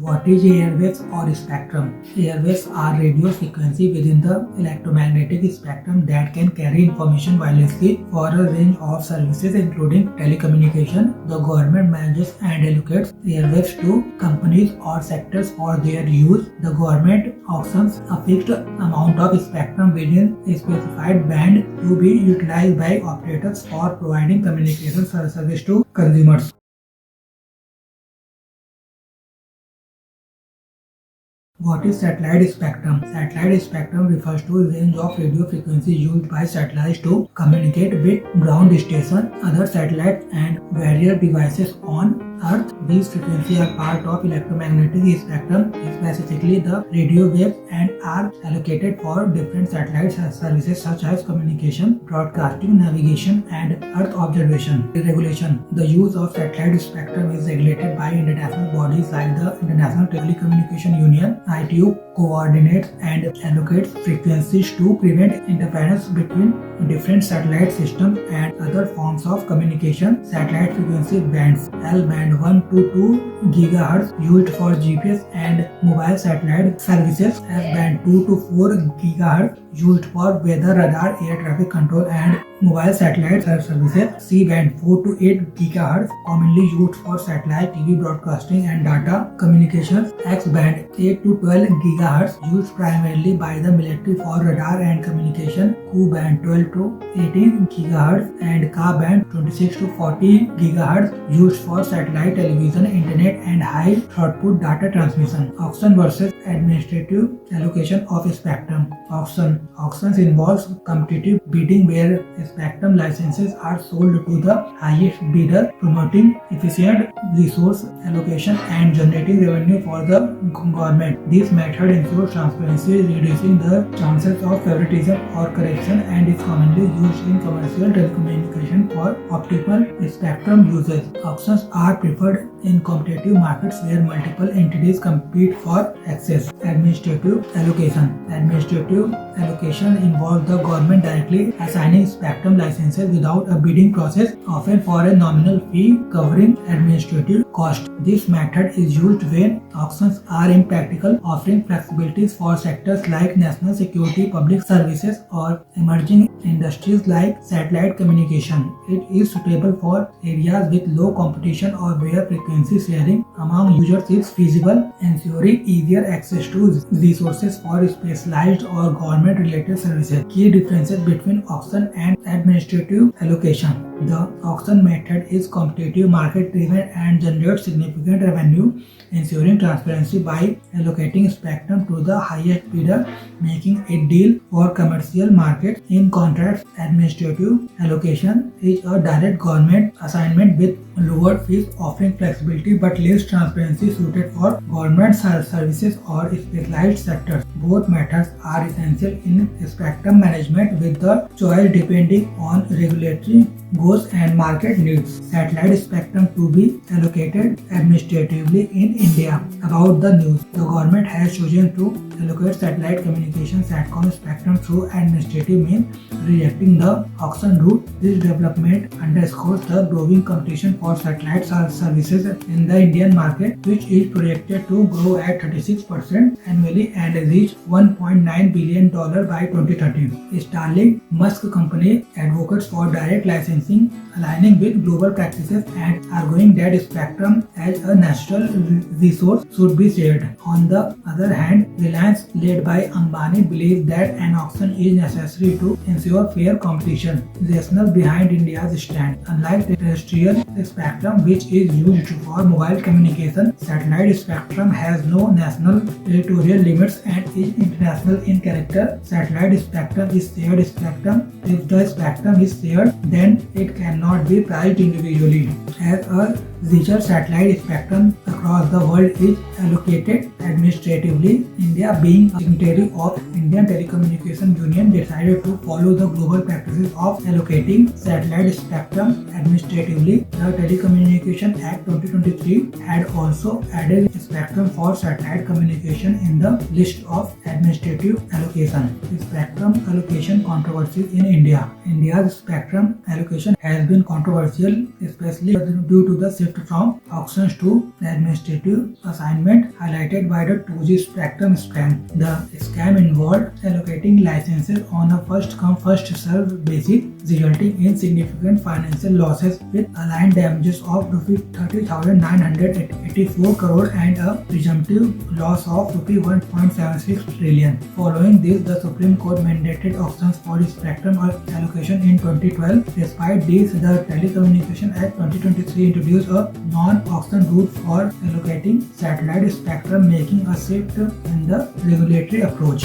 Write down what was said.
What is airwaves or spectrum? Airwaves are radio frequency within the electromagnetic spectrum that can carry information wirelessly for a range of services including telecommunication. The government manages and allocates airwaves to companies or sectors for their use. The government auctions a fixed amount of spectrum within a specified band to be utilized by operators for providing communication service to consumers. What is satellite spectrum? Satellite spectrum refers to a range of radio frequencies used by satellites to communicate with ground stations, other satellites, and various devices on Earth. These frequencies are part of electromagnetic spectrum, specifically the radio waves, and are allocated for different satellite services such as communication, broadcasting, navigation, and Earth observation. Regulation. The use of satellite spectrum is regulated by international bodies like the International Telecommunication Union. ITU coordinates and allocates frequencies to prevent interference between different satellite systems and other forms of communication. Satellite frequency bands: L band 1 to 2 GHz used for GPS and mobile satellite services, S band 2 to 4 GHz used for weather radar, air traffic control, and mobile satellite services, C band 4 to 8 GHz commonly used for satellite TV broadcasting and data communications, X band 8 to 12 GHz used primarily by the military for radar and communication, Q band 12 to 18 GHz, and Ka band 26 to 40 GHz used for satellite television, internet, and high throughput data transmission. Auction versus administrative allocation of spectrum. Auctions involves competitive bidding where spectrum licenses are sold to the highest bidder, promoting efficient resource allocation and generating revenue for the government. This method ensures transparency, reducing the chances of favoritism or corruption, and is commonly used in commercial telecommunication for optimal spectrum usage. Auctions are preferred in competitive markets where multiple entities compete for access. Administrative allocation. Administrative allocation involves the government directly assigning spectrum licenses without a bidding process, often for a nominal fee covering administrative cost. This method is used when auctions are impractical, offering flexibilities for sectors like national security, public services, or emerging industries like satellite communication. It is suitable for areas with low competition or where frequency sharing among users is feasible, ensuring easier access to resources for specialized or government-related services. Key differences between auction and administrative allocation. The auction method is competitive, market-driven, and generates significant revenue, ensuring transparency by allocating spectrum to the highest bidder, making a deal for commercial markets. In contrast, administrative allocation is a direct government assignment with lower fees, offering flexibility but less transparency, suited for government services or specialized sectors. Both methods are essential in spectrum management, with the choice depending on regulatory goals and market needs. Satellite spectrum to be allocated administratively in India. About the news, the government has chosen to allocate satellite communication SATCOM spectrum through administrative means, rejecting the auction route. This development underscores the growing competition for satellite services in the Indian market, which is projected to grow at 36% annually and reach $1.9 billion by 2030. Starlink, Musk company, advocates for direct licensing, aligning with global practices and arguing that spectrum as a natural resource should be shared. On the other hand, Reliance, led by Ambani, believes that an auction is necessary to ensure fair competition. Rationale behind India's stand. Unlike terrestrial spectrum, which is used for mobile communication, satellite spectrum has no national territorial limits and is international in character. Satellite spectrum is shared spectrum. If the spectrum is shared, then it cannot be priced individually. As a richer satellite spectrum across the world is allocated administratively, India, being a signatory of Indian Telecommunication Union, decided to follow the global practices of allocating satellite spectrum administratively. The Telecommunication Act 2023 had also added spectrum for satellite communication in the list of administrative allocation. Spectrum allocation controversies in India. India's spectrum allocation has been controversial, especially due to the shift shift from auctions to administrative assignment highlighted by the 2G spectrum scam. The scam involved allocating licenses on a first-come, first-served basis, resulting in significant financial losses with aligned damages of Rs 30,984 crore and a presumptive loss of Rs 1.76 trillion. Following this, the Supreme Court mandated auctions for spectrum allocation in 2012. Despite this, the Telecommunication Act 2023 introduced a non-auction route for allocating satellite spectrum, making a shift in the regulatory approach.